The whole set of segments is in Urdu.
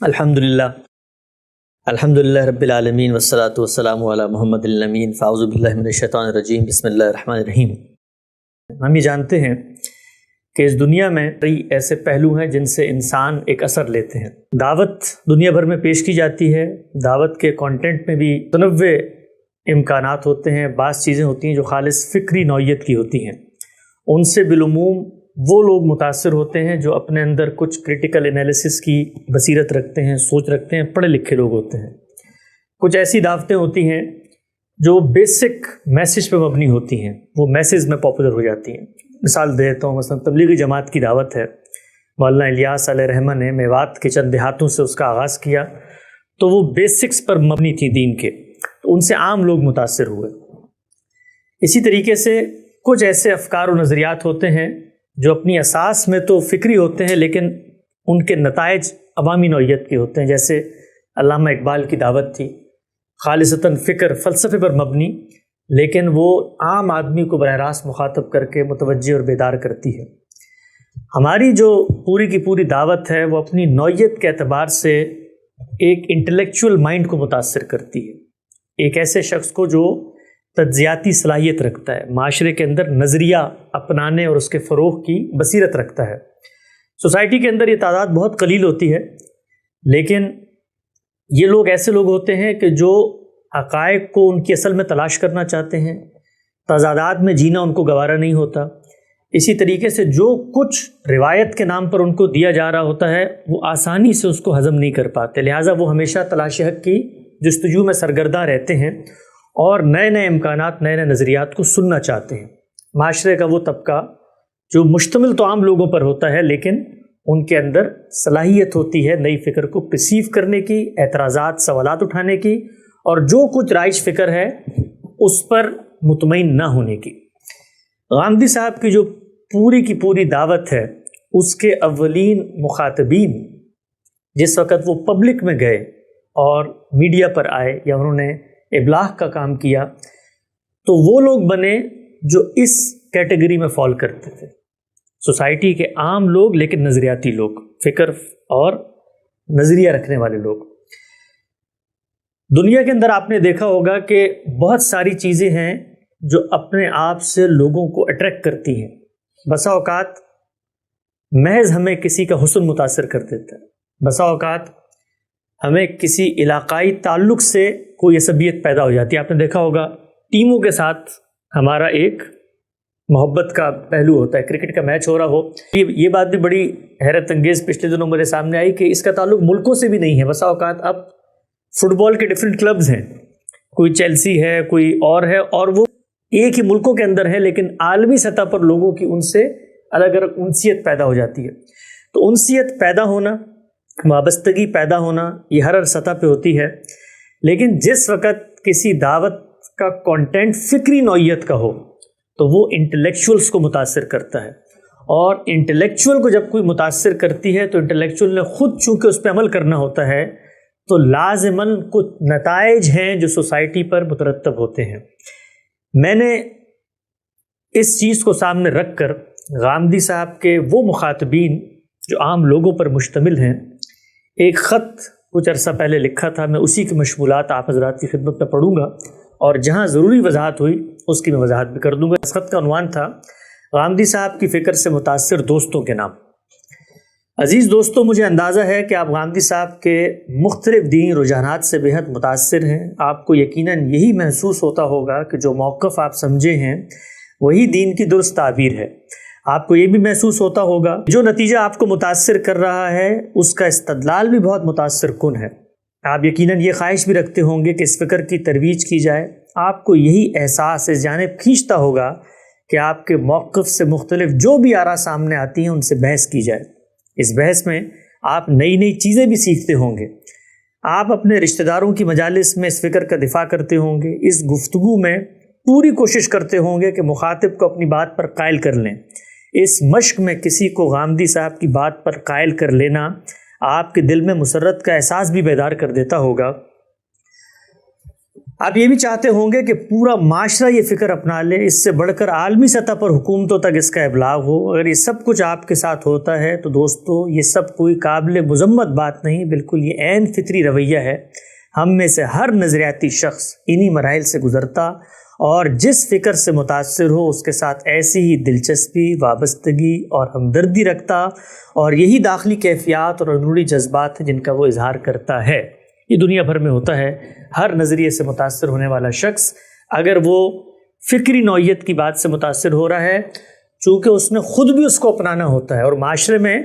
الحمدللہ رب العالمین والصلاة والسلام علی محمد الامین فاعوذ باللہ من الشیطان الرجیم بسم اللہ الرحمن الرحیم۔ ہم یہ جانتے ہیں کہ اس دنیا میں کئی ایسے پہلو ہیں جن سے انسان ایک اثر لیتے ہیں۔ دعوت دنیا بھر میں پیش کی جاتی ہے، دعوت کے کانٹینٹ میں بھی متنوع امکانات ہوتے ہیں، بعض چیزیں ہوتی ہیں جو خالص فکری نوعیت کی ہوتی ہیں، ان سے بالعموم وہ لوگ متاثر ہوتے ہیں جو اپنے اندر کچھ کریٹیکل انالیسس کی بصیرت رکھتے ہیں، سوچ رکھتے ہیں، پڑھے لکھے لوگ ہوتے ہیں۔ کچھ ایسی دعوتیں ہوتی ہیں جو بیسک میسج پہ مبنی ہوتی ہیں، وہ میسج میں پاپولر ہو جاتی ہیں۔ مثال دیتا ہوں، مثلا تبلیغی جماعت کی دعوت ہے، مولانا الیاس علیہ رحمہ نے میوات کے چند دیہاتوں سے اس کا آغاز کیا، تو وہ بیسکس پر مبنی تھی دین کے، تو ان سے عام لوگ متاثر ہوئے۔ اسی طریقے سے کچھ ایسے افکار و نظریات ہوتے ہیں جو اپنی اساس میں تو فکری ہوتے ہیں لیکن ان کے نتائج عوامی نوعیت کے ہوتے ہیں، جیسے علامہ اقبال کی دعوت تھی، خالصتاً فکر فلسفے پر مبنی، لیکن وہ عام آدمی کو براہ راست مخاطب کر کے متوجہ اور بیدار کرتی ہے۔ ہماری جو پوری کی پوری دعوت ہے وہ اپنی نوعیت کے اعتبار سے ایک انٹلیکچول مائنڈ کو متاثر کرتی ہے، ایک ایسے شخص کو جو تجزیاتی صلاحیت رکھتا ہے، معاشرے کے اندر نظریہ اپنانے اور اس کے فروغ کی بصیرت رکھتا ہے۔ سوسائٹی کے اندر یہ تعداد بہت قلیل ہوتی ہے، لیکن یہ لوگ ایسے لوگ ہوتے ہیں کہ جو حقائق کو ان کی اصل میں تلاش کرنا چاہتے ہیں، تضادات میں جینا ان کو گوارا نہیں ہوتا۔ اسی طریقے سے جو کچھ روایت کے نام پر ان کو دیا جا رہا ہوتا ہے وہ آسانی سے اس کو ہضم نہیں کر پاتے، لہٰذا وہ ہمیشہ تلاش حق کی جستجو میں سرگرداں رہتے ہیں اور نئے نئے امکانات، نئے نئے نظریات کو سننا چاہتے ہیں۔ معاشرے کا وہ طبقہ جو مشتمل تو عام لوگوں پر ہوتا ہے لیکن ان کے اندر صلاحیت ہوتی ہے نئی فکر کو پرسیو کرنے کی، اعتراضات، سوالات اٹھانے کی، اور جو کچھ رائج فکر ہے اس پر مطمئن نہ ہونے کی۔ غامدی صاحب کی جو پوری کی پوری دعوت ہے، اس کے اولین مخاطبین جس وقت وہ پبلک میں گئے اور میڈیا پر آئے یا انہوں نے ابلاغ کا کام کیا، تو وہ لوگ بنے جو اس کیٹیگری میں فال کرتے تھے، سوسائٹی کے عام لوگ لیکن نظریاتی لوگ، فکر اور نظریہ رکھنے والے لوگ۔ دنیا کے اندر آپ نے دیکھا ہوگا کہ بہت ساری چیزیں ہیں جو اپنے آپ سے لوگوں کو اٹریکٹ کرتی ہیں، بسا اوقات محض ہمیں کسی کا حسن متاثر کر دیتا ہے، بسا اوقات ہمیں کسی علاقائی تعلق سے کوئی عصبیت پیدا ہو جاتی ہے۔ آپ نے دیکھا ہوگا ٹیموں کے ساتھ ہمارا ایک محبت کا پہلو ہوتا ہے، کرکٹ کا میچ ہو رہا ہو، یہ بات بھی بڑی حیرت انگیز پچھلے دنوں میرے سامنے آئی کہ اس کا تعلق ملکوں سے بھی نہیں ہے۔ بسا اوقات اب فٹ بال کے ڈفرینٹ کلبز ہیں، کوئی چیلسی ہے، کوئی اور ہے، اور وہ ایک ہی ملکوں کے اندر ہے لیکن عالمی سطح پر لوگوں کی ان سے الگ الگ انسیت پیدا ہو جاتی ہے۔ تو انسیت پیدا ہونا، وابستگی پیدا ہونا، یہ ہر سطح پہ ہوتی ہے، لیکن جس وقت کسی دعوت کا کانٹینٹ فکری نوعیت کا ہو تو وہ انٹلیکچوئلس کو متاثر کرتا ہے، اور انٹلیکچوئل کو جب کوئی متاثر کرتی ہے تو انٹلیکچوئل نے خود چونکہ اس پہ عمل کرنا ہوتا ہے تو لازماً کچھ نتائج ہیں جو سوسائٹی پر مترتب ہوتے ہیں۔ میں نے اس چیز کو سامنے رکھ کر غامدی صاحب کے وہ مخاطبین جو عام لوگوں پر مشتمل ہیں، ایک خط کچھ عرصہ پہلے لکھا تھا، میں اسی کی مشمولات آپ حضرات کی خدمت میں پڑھوں گا، اور جہاں ضروری وضاحت ہوئی اس کی میں وضاحت بھی کر دوں گا۔ اس خط کا عنوان تھا غامدی صاحب کی فکر سے متاثر دوستوں کے نام۔ عزیز دوستوں، مجھے اندازہ ہے کہ آپ غامدی صاحب کے مختلف دینی رجحانات سے بے حد متاثر ہیں۔ آپ کو یقیناً یہی محسوس ہوتا ہوگا کہ جو موقف آپ سمجھے ہیں وہی دین کی درست تعبیر ہے۔ آپ کو یہ بھی محسوس ہوتا ہوگا جو نتیجہ آپ کو متاثر کر رہا ہے اس کا استدلال بھی بہت متاثر کن ہے۔ آپ یقیناً یہ خواہش بھی رکھتے ہوں گے کہ اس فکر کی ترویج کی جائے۔ آپ کو یہی احساس اس جانب کھینچتا ہوگا کہ آپ کے موقف سے مختلف جو بھی آراء سامنے آتی ہیں ان سے بحث کی جائے۔ اس بحث میں آپ نئی نئی چیزیں بھی سیکھتے ہوں گے، آپ اپنے رشتہ داروں کی مجالس میں اس فکر کا دفاع کرتے ہوں گے، اس گفتگو میں پوری کوشش کرتے ہوں گے کہ مخاطب کو اپنی بات پر قائل کر لیں۔ اس مشق میں کسی کو غامدی صاحب کی بات پر قائل کر لینا آپ کے دل میں مسرت کا احساس بھی بیدار کر دیتا ہوگا۔ آپ یہ بھی چاہتے ہوں گے کہ پورا معاشرہ یہ فکر اپنا لے، اس سے بڑھ کر عالمی سطح پر حکومتوں تک اس کا ابلاغ ہو۔ اگر یہ سب کچھ آپ کے ساتھ ہوتا ہے تو دوستو یہ سب کوئی قابل مذمت بات نہیں، بالکل یہ عین فطری رویہ ہے۔ ہم میں سے ہر نظریاتی شخص انہی مراحل سے گزرتا اور جس فکر سے متاثر ہو اس کے ساتھ ایسی ہی دلچسپی، وابستگی اور ہمدردی رکھتا، اور یہی داخلی کیفیات اور اندرونی جذبات ہیں جن کا وہ اظہار کرتا ہے۔ یہ دنیا بھر میں ہوتا ہے۔ ہر نظریے سے متاثر ہونے والا شخص اگر وہ فکری نوعیت کی بات سے متاثر ہو رہا ہے، چونکہ اس نے خود بھی اس کو اپنانا ہوتا ہے اور معاشرے میں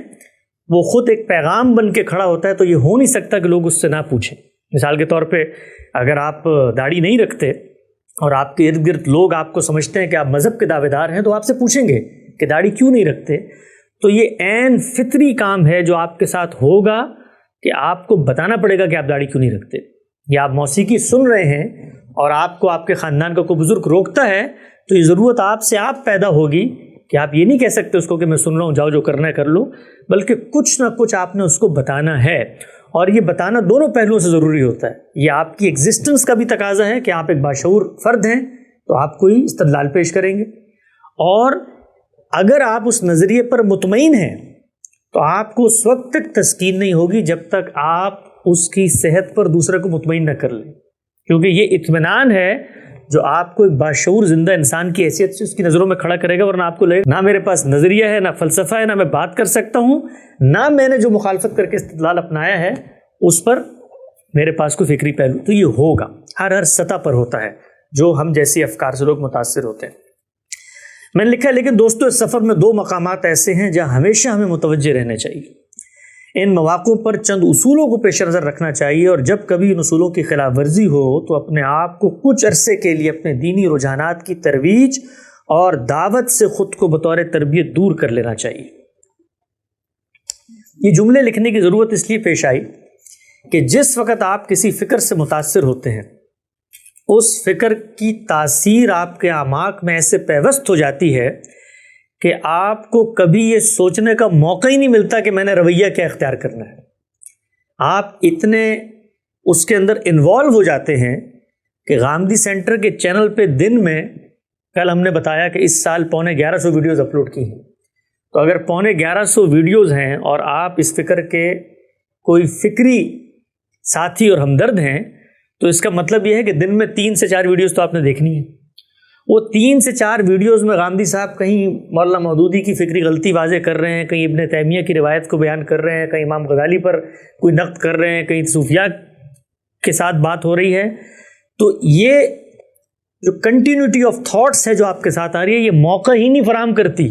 وہ خود ایک پیغام بن کے کھڑا ہوتا ہے، تو یہ ہو نہیں سکتا کہ لوگ اس سے نہ پوچھیں۔ مثال کے طور پہ اگر آپ داڑھی نہیں رکھتے اور آپ کے ارد گرد لوگ آپ کو سمجھتے ہیں کہ آپ مذہب کے دعوے دار ہیں، تو آپ سے پوچھیں گے کہ داڑھی کیوں نہیں رکھتے؟ تو یہ عین فطری کام ہے جو آپ کے ساتھ ہوگا کہ آپ کو بتانا پڑے گا کہ آپ داڑھی کیوں نہیں رکھتے۔ یا آپ موسیقی سن رہے ہیں اور آپ کو آپ کے خاندان کا کوئی بزرگ روکتا ہے، تو یہ ضرورت آپ سے آپ پیدا ہوگی کہ آپ یہ نہیں کہہ سکتے اس کو کہ میں سن رہا ہوں، جاؤ جو کرنا ہے کر لو، بلکہ کچھ نہ کچھ آپ نے اس کو بتانا ہے۔ اور یہ بتانا دونوں پہلوؤں سے ضروری ہوتا ہے۔ یہ آپ کی ایگزسٹنس کا بھی تقاضا ہے کہ آپ ایک باشعور فرد ہیں تو آپ کوئی استدلال پیش کریں گے، اور اگر آپ اس نظریے پر مطمئن ہیں تو آپ کو اس وقت تک تسکین نہیں ہوگی جب تک آپ اس کی صحت پر دوسرے کو مطمئن نہ کر لیں، کیونکہ یہ اطمینان ہے جو آپ کو ایک باشعور زندہ انسان کی حیثیت سے اس کی نظروں میں کھڑا کرے گا، ورنہ آپ کو لگے نہ میرے پاس نظریہ ہے، نہ فلسفہ ہے، نہ میں بات کر سکتا ہوں، نہ میں نے جو مخالفت کر کے استدلال اپنایا ہے اس پر میرے پاس کوئی فکری پہلو۔ تو یہ ہوگا، ہر سطح پر ہوتا ہے جو ہم جیسی افکار سے لوگ متاثر ہوتے ہیں۔ میں نے لکھا ہے لیکن دوستو اس سفر میں 2 مقامات ایسے ہیں جہاں ہمیشہ ہمیں متوجہ رہنا چاہیے۔ ان مواقعوں پر چند اصولوں کو پیش نظر رکھنا چاہیے، اور جب کبھی ان اصولوں کی خلاف ورزی ہو تو اپنے آپ کو کچھ عرصے کے لیے اپنے دینی رجحانات کی ترویج اور دعوت سے خود کو بطور تربیت دور کر لینا چاہیے۔ یہ جملے لکھنے کی ضرورت اس لیے پیش آئی کہ جس وقت آپ کسی فکر سے متاثر ہوتے ہیں، اس فکر کی تاثیر آپ کے اعماق میں ایسے پیوست ہو جاتی ہے کہ آپ کو کبھی یہ سوچنے کا موقع ہی نہیں ملتا کہ میں نے رویہ کیا اختیار کرنا ہے۔ آپ اتنے اس کے اندر انوالو ہو جاتے ہیں کہ غامدی سینٹر کے چینل پہ دن میں، کل ہم نے بتایا کہ اس سال 1150 ویڈیوز اپلوڈ کی ہیں، تو اگر 1150 ویڈیوز ہیں اور آپ اس فکر کے کوئی فکری ساتھی اور ہمدرد ہیں، تو اس کا مطلب یہ ہے کہ دن میں 3 سے 4 ویڈیوز تو آپ نے دیکھنی ہے۔ وہ 3 سے 4 ویڈیوز میں غامدی صاحب کہیں مولانا مودودی کی فکری غلطی واضح کر رہے ہیں، کہیں ابن تیمیہ کی روایت کو بیان کر رہے ہیں، کہیں امام غزالی پر کوئی نقد کر رہے ہیں، کہیں صوفیاء کے ساتھ بات ہو رہی ہے۔ تو یہ جو کنٹینیوٹی آف تھاٹس ہے جو آپ کے ساتھ آ رہی ہے، یہ موقع ہی نہیں فراہم کرتی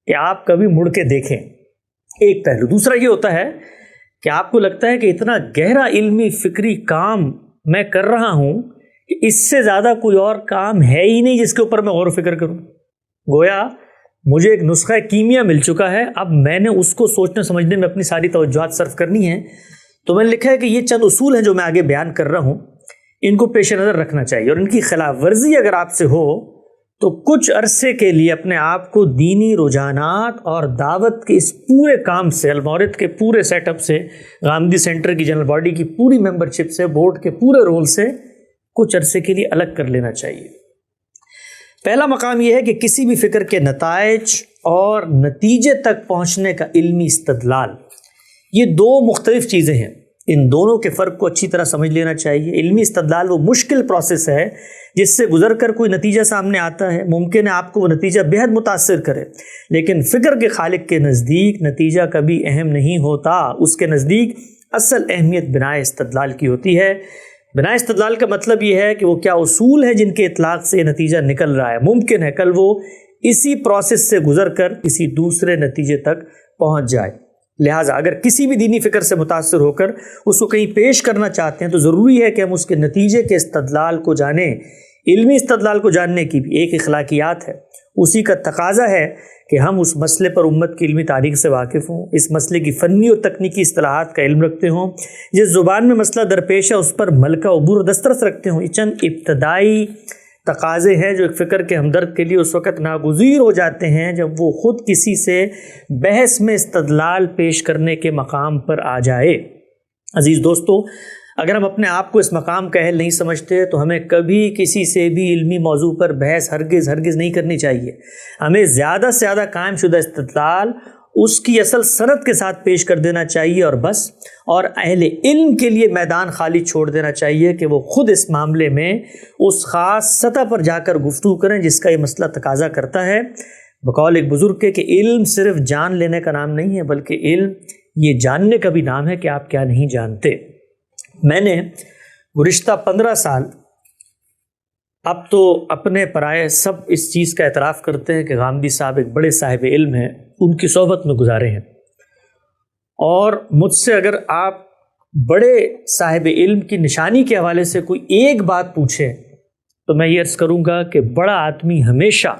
کہ آپ کبھی مڑ کے دیکھیں۔ ایک پہلو۔ دوسرا یہ ہوتا ہے کہ آپ کو لگتا ہے کہ اتنا گہرا علمی فکری کام میں کر رہا ہوں کہ اس سے زیادہ کوئی اور کام ہے ہی نہیں جس کے اوپر میں غور و فکر کروں۔ گویا مجھے ایک نسخہ کیمیا مل چکا ہے، اب میں نے اس کو سوچنے سمجھنے میں اپنی ساری توجہات صرف کرنی ہے۔ تو میں نے لکھا ہے کہ یہ چند اصول ہیں جو میں آگے بیان کر رہا ہوں، ان کو پیش نظر رکھنا چاہیے، اور ان کی خلاف ورزی اگر آپ سے ہو تو کچھ عرصے کے لیے اپنے آپ کو دینی رجحانات اور دعوت کے اس پورے کام سے، المورد کے پورے سیٹ اپ سے، غامدی سینٹر کی جنرل باڈی کی پوری ممبرشپ سے، بورڈ کے پورے رول سے کچھ عرصے کے لیے الگ کر لینا چاہیے۔ پہلا مقام یہ ہے کہ کسی بھی فکر کے نتائج اور نتیجے تک پہنچنے کا علمی استدلال، یہ 2 مختلف چیزیں ہیں، ان دونوں کے فرق کو اچھی طرح سمجھ لینا چاہیے۔ علمی استدلال وہ مشکل پروسیس ہے جس سے گزر کر کوئی نتیجہ سامنے آتا ہے، ممکن ہے آپ کو وہ نتیجہ بہت متاثر کرے، لیکن فکر کے خالق کے نزدیک نتیجہ کبھی اہم نہیں ہوتا۔ اس کے نزدیک اصل اہمیت بناء استدلال کی ہوتی ہے۔ بناء استدلال کا مطلب یہ ہے کہ وہ کیا اصول ہیں جن کے اطلاق سے یہ نتیجہ نکل رہا ہے، ممکن ہے کل وہ اسی پروسیس سے گزر کر کسی دوسرے نتیجے تک پہنچ جائے۔ لہٰذا اگر کسی بھی دینی فکر سے متاثر ہو کر اس کو کہیں پیش کرنا چاہتے ہیں تو ضروری ہے کہ ہم اس کے نتیجے کے استدلال کو جانیں۔ علمی استدلال کو جاننے کی بھی ایک اخلاقیات ہے، اسی کا تقاضا ہے کہ ہم اس مسئلے پر امت کی علمی تاریخ سے واقف ہوں، اس مسئلے کی فنی اور تکنیکی اصطلاحات کا علم رکھتے ہوں، جس زبان میں مسئلہ درپیش ہے اس پر ملکہ عبور و دسترس رکھتے ہوں۔ یہ چند ابتدائی تقاضے ہیں جو ایک فکر کے ہمدرد کے لیے اس وقت ناگزیر ہو جاتے ہیں جب وہ خود کسی سے بحث میں استدلال پیش کرنے کے مقام پر آ جائے۔ عزیز دوستو، اگر ہم اپنے آپ کو اس مقام کا اہل نہیں سمجھتے تو ہمیں کبھی کسی سے بھی علمی موضوع پر بحث ہرگز نہیں کرنی چاہیے. ہمیں زیادہ سے زیادہ قائم شدہ استدلال اس کی اصل سند کے ساتھ پیش کر دینا چاہیے اور بس. اور اہل علم کے لیے میدان خالی چھوڑ دینا چاہیے کہ وہ خود اس معاملے میں اس خاص سطح پر جا کر گفتگو کریں جس کا یہ مسئلہ تقاضا کرتا ہے. بقول ایک بزرگ کے کہ علم صرف جان لینے کا نام نہیں ہے بلکہ علم یہ جاننے کا بھی نام ہے کہ آپ کیا نہیں جانتے. میں نے گزشتہ 15 سال، اب تو اپنے پرائے سب اس چیز کا اعتراف کرتے ہیں کہ غامدی صاحب ایک بڑے صاحب علم ہیں، ان کی صحبت میں گزارے ہیں. اور مجھ سے اگر آپ بڑے صاحب علم کی نشانی کے حوالے سے کوئی ایک بات پوچھیں تو میں یہ عرض کروں گا کہ بڑا آدمی ہمیشہ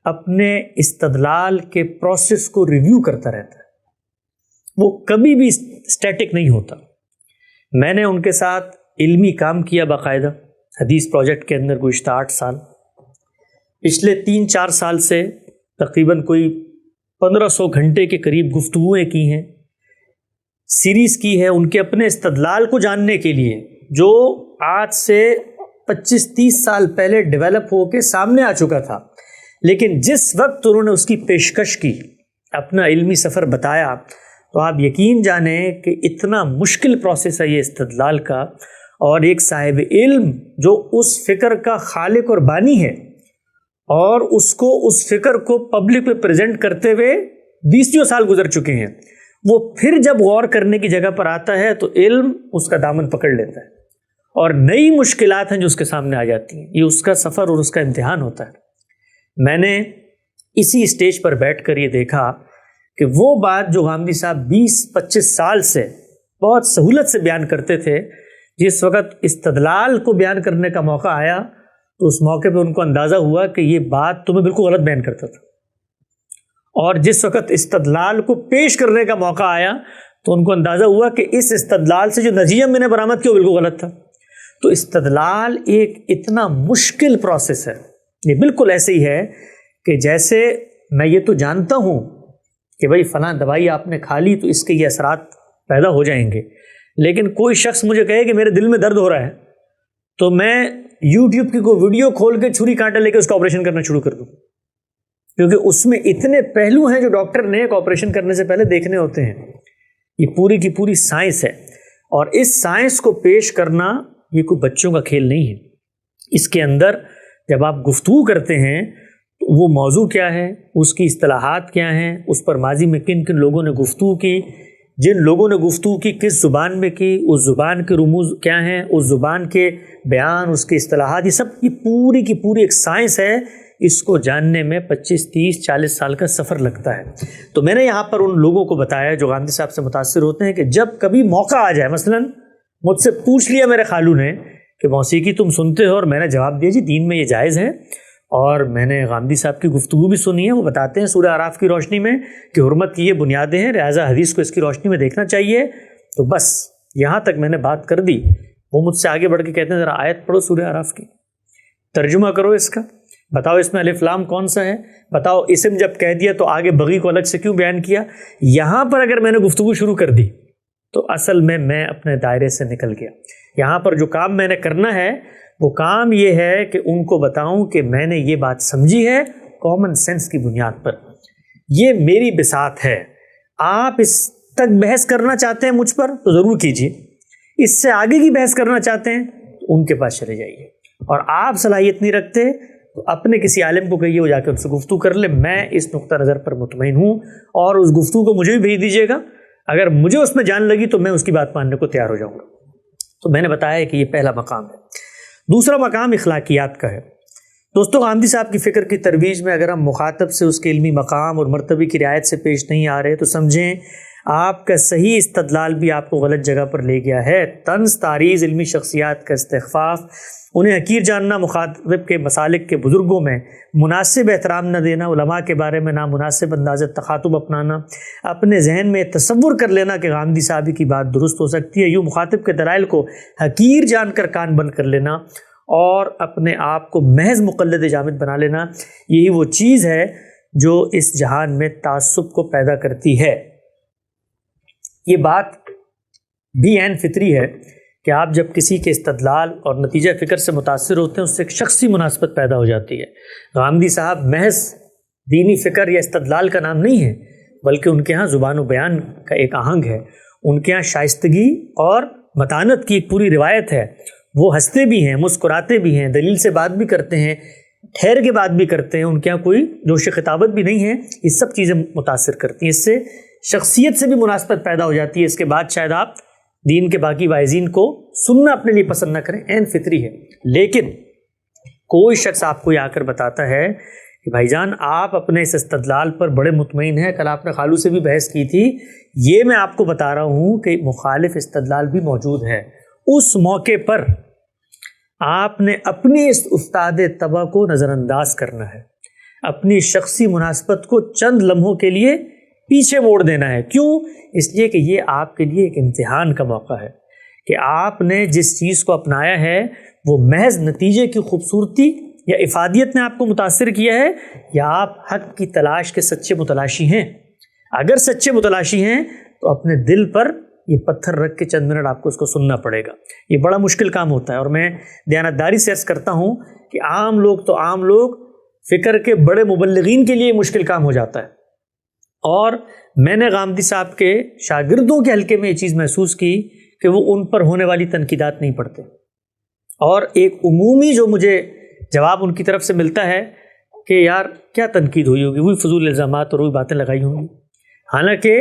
اپنے استدلال کے پروسیس کو ریویو کرتا رہتا ہے، وہ کبھی بھی اسٹیٹک نہیں ہوتا. میں نے ان کے ساتھ علمی کام کیا باقاعدہ حدیث پروجیکٹ کے اندر گزشتہ 8 سال. پچھلے 3-4 سال سے تقریباً کوئی 1500 گھنٹے کے قریب گفتگویں کی ہیں، سیریز کی ہے ان کے اپنے استدلال کو جاننے کے لیے جو آج سے 25-30 سال پہلے ڈیولپ ہو کے سامنے آ چکا تھا. لیکن جس وقت انہوں نے اس کی پیشکش کی، اپنا علمی سفر بتایا، تو آپ یقین جانیں کہ اتنا مشکل پروسیس ہے یہ استدلال کا. اور ایک صاحب علم جو اس فکر کا خالق اور بانی ہے اور اس فکر کو پبلک میں پریزنٹ کرتے ہوئے 20 سال گزر چکے ہیں، وہ پھر جب غور کرنے کی جگہ پر آتا ہے تو علم اس کا دامن پکڑ لیتا ہے اور نئی مشکلات ہیں جو اس کے سامنے آ جاتی ہیں. یہ اس کا سفر اور اس کا امتحان ہوتا ہے. میں نے اسی اسٹیج پر بیٹھ کر یہ دیکھا کہ وہ بات جو غامدی صاحب 20-25 سال سے بہت سہولت سے بیان کرتے تھے، جس وقت استدلال کو بیان کرنے کا موقع آیا تو اس موقع پہ ان کو اندازہ ہوا کہ یہ بات تو میں بالکل غلط بیان کرتا تھا، اور جس وقت استدلال کو پیش کرنے کا موقع آیا تو ان کو اندازہ ہوا کہ اس استدلال سے جو نتیجہ میں نے برآمد کیا وہ بالکل غلط تھا. تو استدلال ایک اتنا مشکل پروسیس ہے، یہ بالکل ایسے ہی ہے کہ جیسے میں یہ تو جانتا ہوں کہ بھائی فلاں دوائی آپ نے کھا لی تو اس کے یہ اثرات پیدا ہو جائیں گے، لیکن کوئی شخص مجھے کہے کہ میرے دل میں درد ہو رہا ہے تو میں یوٹیوب کی کوئی ویڈیو کھول کے چھری کانٹا لے کے اس کا آپریشن کرنا شروع کر دوں، کیونکہ اس میں اتنے پہلو ہیں جو ڈاکٹر نے ایک آپریشن کرنے سے پہلے دیکھنے ہوتے ہیں. یہ پوری کی پوری سائنس ہے، اور اس سائنس کو پیش کرنا یہ کوئی بچوں کا کھیل نہیں ہے. اس کے اندر جب آپ گفتگو کرتے ہیں تو وہ موضوع کیا ہے، اس کی اصطلاحات کیا ہیں، اس پر ماضی میں کن کن لوگوں نے گفتگو کی، جن لوگوں نے گفتگو کی کس زبان میں کی، اس زبان کے رموز کیا ہیں، اس زبان کے بیان، اس کی اصطلاحات، یہ سب کی پوری ایک سائنس ہے. اس کو جاننے میں 25-30-40 سال کا سفر لگتا ہے. تو میں نے یہاں پر ان لوگوں کو بتایا جو غامدی صاحب سے متاثر ہوتے ہیں کہ جب کبھی موقع آ جائے، مثلا مجھ سے پوچھ لیا میرے خالو نے کہ موسیقی تم سنتے ہو، اور میں نے جواب دیا جی دین میں یہ جائز ہے، اور میں نے غامدی صاحب کی گفتگو بھی سنی ہے. وہ بتاتے ہیں سورہ اعراف کی روشنی میں کہ حرمت کی یہ بنیادیں ہیں، لہٰذا حدیث کو اس کی روشنی میں دیکھنا چاہیے. تو بس یہاں تک میں نے بات کر دی. وہ مجھ سے آگے بڑھ کے کہتے ہیں ذرا آیت پڑھو سورہ اعراف کی، ترجمہ کرو اس کا، بتاؤ اس میں الف لام کون سا ہے، بتاؤ اسم جب کہہ دیا تو آگے بغی کو الگ سے کیوں بیان کیا. یہاں پر اگر میں نے گفتگو شروع کر دی تو اصل میں اپنے دائرے سے نکل گیا. یہاں پر جو کام میں نے کرنا ہے وہ کام یہ ہے کہ ان کو بتاؤں کہ میں نے یہ بات سمجھی ہے کامن سینس کی بنیاد پر. یہ میری بساط ہے. آپ اس تک بحث کرنا چاہتے ہیں مجھ پر تو ضرور کیجیے، اس سے آگے کی بحث کرنا چاہتے ہیں تو ان کے پاس چلے جائیے، اور آپ صلاحیت نہیں رکھتے تو اپنے کسی عالم کو کہیے وہ جا کے ان سے گفتگو کر لے. میں اس نقطہ نظر پر مطمئن ہوں، اور اس گفتگو کو مجھے بھی بھیج دیجیے گا. اگر مجھے اس میں جان لگی تو میں اس کی بات ماننے کو تیار ہو جاؤں گا. تو میں نے بتایا کہ یہ پہلا مقام ہے. دوسرا مقام اخلاقیات کا ہے. دوستو غامدی صاحب کی فکر کی ترویج میں اگر ہم مخاطب سے اس کے علمی مقام اور مرتبے کی رعایت سے پیش نہیں آ رہے تو سمجھیں آپ کا صحیح استدلال بھی آپ کو غلط جگہ پر لے گیا ہے. طنز تعریض علمی شخصیات کا استخفاف، انہیں حقیر جاننا، مخاطب کے مسالک کے بزرگوں میں مناسب احترام نہ دینا، علماء کے بارے میں نامناسب انداز تخاطب اپنانا، اپنے ذہن میں تصور کر لینا کہ غامدی صاحب کی بات درست ہو سکتی ہے، یوں مخاطب کے دلائل کو حقیر جان کر کان بند کر لینا اور اپنے آپ کو محض مقلد جامد بنا لینا، یہی وہ چیز ہے جو اس جہان میں تعصب کو پیدا کرتی ہے. یہ بات بھی عین فطری ہے کہ آپ جب کسی کے استدلال اور نتیجہ فکر سے متاثر ہوتے ہیں اس سے ایک شخصی مناسبت پیدا ہو جاتی ہے۔ غامدی صاحب محض دینی فکر یا استدلال کا نام نہیں ہے، بلکہ ان کے ہاں زبان و بیان کا ایک آہنگ ہے، ان کے ہاں شائستگی اور متانت کی ایک پوری روایت ہے۔ وہ ہنستے بھی ہیں، مسکراتے بھی ہیں، دلیل سے بات بھی کرتے ہیں، ٹھہر کے بات بھی کرتے ہیں، ان کے ہاں کوئی جوش خطابت بھی نہیں ہے۔ یہ سب چیزیں متاثر کرتی ہیں، اس سے شخصیت سے بھی مناسبت پیدا ہو جاتی ہے۔ اس کے بعد شاید آپ دین کے باقی واعظین کو سننا اپنے لیے پسند نہ کریں، عین فطری ہے۔ لیکن کوئی شخص آپ کو یہ آ کر بتاتا ہے کہ بھائی جان آپ اپنے اس استدلال پر بڑے مطمئن ہیں، کل آپ نے خالو سے بھی بحث کی تھی، یہ میں آپ کو بتا رہا ہوں کہ مخالف استدلال بھی موجود ہے، اس موقع پر آپ نے اپنی اس استاد طبع کو نظر انداز کرنا ہے، اپنی شخصی مناسبت کو چند لمحوں کے لیے پیچھے موڑ دینا ہے۔ کیوں؟ اس لیے کہ یہ آپ کے لیے ایک امتحان کا موقع ہے کہ آپ نے جس چیز کو اپنایا ہے وہ محض نتیجے کی خوبصورتی یا افادیت نے آپ کو متاثر کیا ہے، یا آپ حق کی تلاش کے سچے متلاشی ہیں۔ اگر سچے متلاشی ہیں تو اپنے دل پر یہ پتھر رکھ کے چند منٹ آپ کو اس کو سننا پڑے گا۔ یہ بڑا مشکل کام ہوتا ہے، اور میں دیانتداری سے عرض کرتا ہوں کہ عام لوگ فکر کے بڑے مبلغین کے لیے مشکل کام ہو جاتا ہے۔ اور میں نے غامدی صاحب کے شاگردوں کے حلقے میں یہ چیز محسوس کی کہ وہ ان پر ہونے والی تنقیدات نہیں پڑھتے، اور ایک عمومی جو مجھے جواب ان کی طرف سے ملتا ہے کہ یار کیا تنقید ہوئی ہوگی، وہی فضول الزامات اور وہی باتیں لگائی ہوں گی۔ حالانکہ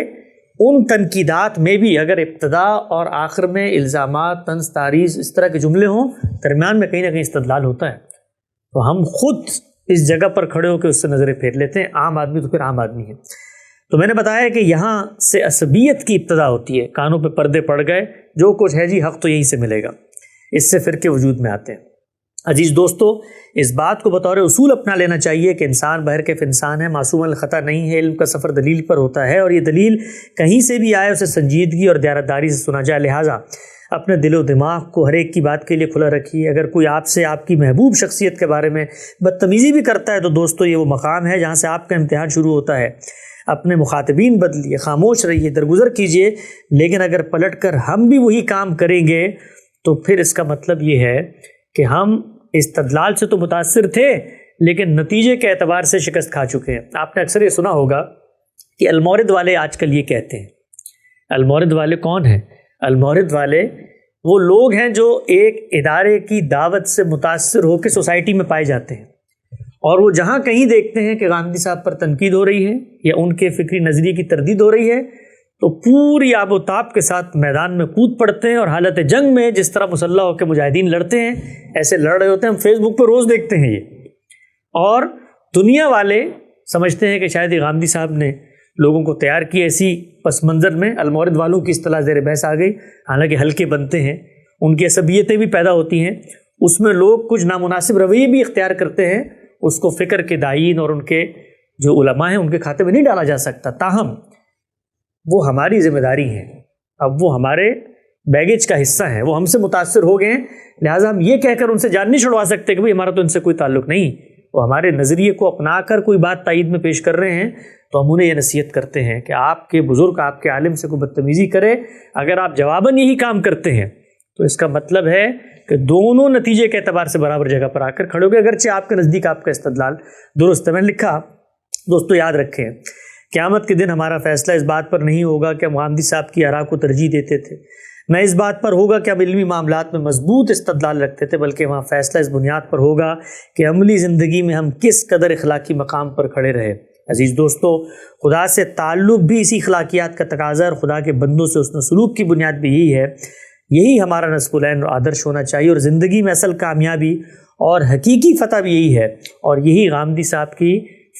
ان تنقیدات میں بھی اگر ابتدا اور آخر میں الزامات، طنز، تعریض اس طرح کے جملے ہوں، درمیان میں کہیں نہ کہیں استدلال ہوتا ہے، تو ہم خود اس جگہ پر کھڑے ہو کے اس سے نظریں پھیر لیتے ہیں۔ عام آدمی تو پھر عام آدمی ہے۔ تو میں نے بتایا کہ یہاں سے عصبیت کی ابتدا ہوتی ہے، کانوں پہ پردے پڑ گئے، جو کچھ ہے جی حق تو یہیں سے ملے گا، اس سے فرقے وجود میں آتے ہیں۔ عزیز دوستو، اس بات کو بطور اصول اپنا لینا چاہیے کہ انسان بہرکیف انسان ہے، معصوم الخطا نہیں ہے، علم کا سفر دلیل پر ہوتا ہے، اور یہ دلیل کہیں سے بھی آئے اسے سنجیدگی اور دیانتداری سے سنا جائے۔ لہٰذا اپنے دل و دماغ کو ہر ایک کی بات کے لیے کھلا رکھیے۔ اگر کوئی آپ سے آپ کی محبوب شخصیت کے بارے میں بدتمیزی بھی کرتا ہے تو دوستو یہ وہ مقام ہے جہاں سے آپ کا امتحان شروع ہوتا ہے۔ اپنے مخاطبین بدلیے، خاموش رہیے، درگزر کیجیے، لیکن اگر پلٹ کر ہم بھی وہی کام کریں گے تو پھر اس کا مطلب یہ ہے کہ ہم استدلال سے تو متاثر تھے لیکن نتیجے کے اعتبار سے شکست کھا چکے ہیں۔ آپ نے اکثر یہ سنا ہوگا کہ المورد والے آج کل یہ کہتے ہیں۔ المورد والے کون ہیں؟ المورد والے وہ لوگ ہیں جو ایک ادارے کی دعوت سے متاثر ہو کے سوسائٹی میں پائے جاتے ہیں، اور وہ جہاں کہیں دیکھتے ہیں کہ غامدی صاحب پر تنقید ہو رہی ہے یا ان کے فکری نظریے کی تردید ہو رہی ہے تو پوری آب و تاب کے ساتھ میدان میں کود پڑتے ہیں، اور حالت جنگ میں جس طرح مسلح ہو کے مجاہدین لڑتے ہیں ایسے لڑ رہے ہوتے ہیں۔ ہم فیس بک پہ روز دیکھتے ہیں یہ، اور دنیا والے سمجھتے ہیں کہ شاید یہ غامدی صاحب نے لوگوں کو تیار کی، ایسی پس منظر میں المورد والوں کی اصطلاح زیر بحث آ گئی۔ حالانکہ ہلکے بنتے ہیں، ان کی عصبیتیں بھی پیدا ہوتی ہیں، اس میں لوگ کچھ نامناسب رویے بھی اختیار کرتے ہیں، اس کو فکر کے داعین اور ان کے جو علماء ہیں ان کے کھاتے میں نہیں ڈالا جا سکتا۔ تاہم وہ ہماری ذمہ داری ہیں، اب وہ ہمارے بیگیج کا حصہ ہیں، وہ ہم سے متاثر ہو گئے ہیں، لہٰذا ہم یہ کہہ کر ان سے جان نہیں چھڑوا سکتے کہ بھئی ہمارا تو ان سے کوئی تعلق نہیں۔ وہ ہمارے نظریے کو اپنا کر کوئی بات تائید میں پیش کر رہے ہیں تو ہم انہیں یہ نصیحت کرتے ہیں کہ آپ کے بزرگ، آپ کے عالم سے کوئی بدتمیزی کرے، اگر آپ جواباً یہی کام کرتے ہیں تو اس کا مطلب ہے کہ دونوں نتیجے کے اعتبار سے برابر جگہ پر آ کر کھڑے ہو گئے، اگرچہ آپ کے نزدیک آپ کا استدلال درست ہے۔ میں نے لکھا دوستو یاد رکھیں، قیامت کے دن ہمارا فیصلہ اس بات پر نہیں ہوگا کہ ہم غامدی صاحب کی آراء کو ترجیح دیتے تھے، نہ اس بات پر ہوگا کہ ہم علمی معاملات میں مضبوط استدلال رکھتے تھے، بلکہ وہاں فیصلہ اس بنیاد پر ہوگا کہ عملی زندگی میں ہم کس قدر اخلاقی مقام پر کھڑے رہے۔ عزیز دوستو، خدا سے تعلق بھی اسی اخلاقیات کا تقاضا ہے، اور خدا کے بندوں سے حسن سلوک کی بنیاد بھی یہی ہے۔ یہی ہمارا نصب العین اور آدرش ہونا چاہیے، اور زندگی میں اصل کامیابی اور حقیقی فتح بھی یہی ہے، اور یہی غامدی صاحب کی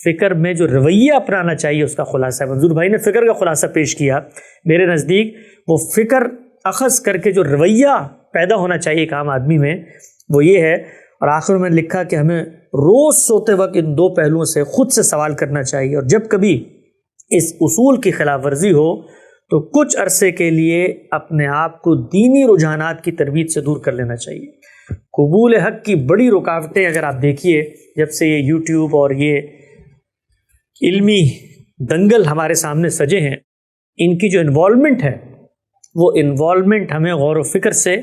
فکر میں جو رویہ اپنانا چاہیے اس کا خلاصہ ہے۔ منظور بھائی نے فکر کا خلاصہ پیش کیا، میرے نزدیک وہ فکر اخذ کر کے جو رویہ پیدا ہونا چاہیے ایک عام آدمی میں وہ یہ ہے۔ اور آخر میں لکھا کہ ہمیں روز سوتے وقت ان دو پہلوؤں سے خود سے سوال کرنا چاہیے، اور جب کبھی اس اصول کی خلاف ورزی ہو تو کچھ عرصے کے لیے اپنے آپ کو دینی رجحانات کی ترویج سے دور کر لینا چاہیے۔ قبول حق کی بڑی رکاوٹیں اگر آپ دیکھیے، جب سے یہ یوٹیوب اور یہ علمی دنگل ہمارے سامنے سجے ہیں، ان کی جو انوالومنٹ ہے وہ انوالومنٹ ہمیں غور و فکر سے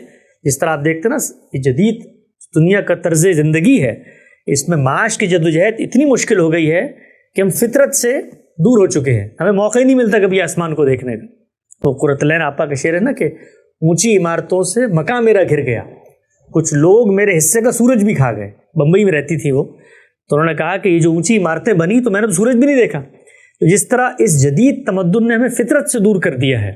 جس طرح آپ دیکھتے ہیں نا یہ جدید دنیا کا طرز زندگی ہے، اس میں معاش کی جدوجہد اتنی مشکل ہو گئی ہے کہ ہم فطرت سے دور ہو چکے ہیں، ہمیں موقع ہی نہیں ملتا کبھی آسمان کو دیکھنے کا۔ تو قرۃ العین آپا کا شعر ہے نا کہ اونچی عمارتوں سے مکان میرا گھر گیا، کچھ لوگ میرے حصے کا سورج بھی کھا گئے۔ بمبئی میں رہتی تھی وہ، تو انہوں نے کہا کہ یہ جو اونچی عمارتیں بنی تو میں نے تو سورج بھی نہیں دیکھا۔ تو جس طرح اس جدید تمدن نے ہمیں فطرت سے دور کر دیا ہے،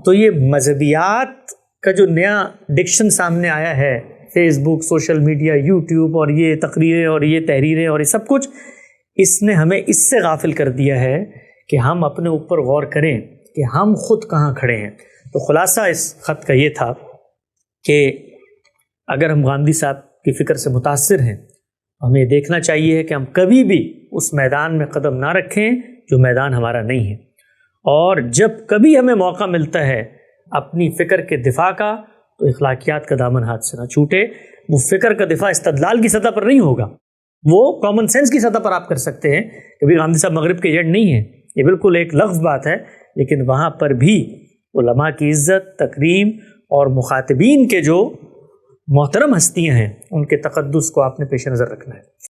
تو یہ مذہبیات کا جو نیا ڈکشن سامنے آیا ہے، فیس بک، سوشل میڈیا، یوٹیوب، اور یہ تقریریں اور یہ تحریریں اور یہ سب کچھ، اس نے ہمیں اس سے غافل کر دیا ہے کہ ہم اپنے اوپر غور کریں کہ ہم خود کہاں کھڑے ہیں۔ تو خلاصہ اس خط کا یہ تھا کہ اگر ہم گاندھی صاحب کی فکر سے متاثر ہیں، ہمیں دیکھنا چاہیے کہ ہم کبھی بھی اس میدان میں قدم نہ رکھیں جو میدان ہمارا نہیں ہے، اور جب کبھی ہمیں موقع ملتا ہے اپنی فکر کے دفاع کا تو اخلاقیات کا دامن ہاتھ سے نہ چھوٹے۔ وہ فکر کا دفاع استدلال کی سطح پر نہیں ہوگا، وہ کامن سینس کی سطح پر آپ کر سکتے ہیں۔ کبھی گاندھی صاحب مغرب کے ایجنٹ نہیں ہیں، یہ بالکل ایک لفظ بات ہے، لیکن وہاں پر بھی علماء کی عزت، تکریم اور مخاطبین کے جو محترم ہستیاں ہیں ان کے تقدس کو آپ نے پیش نظر رکھنا ہے۔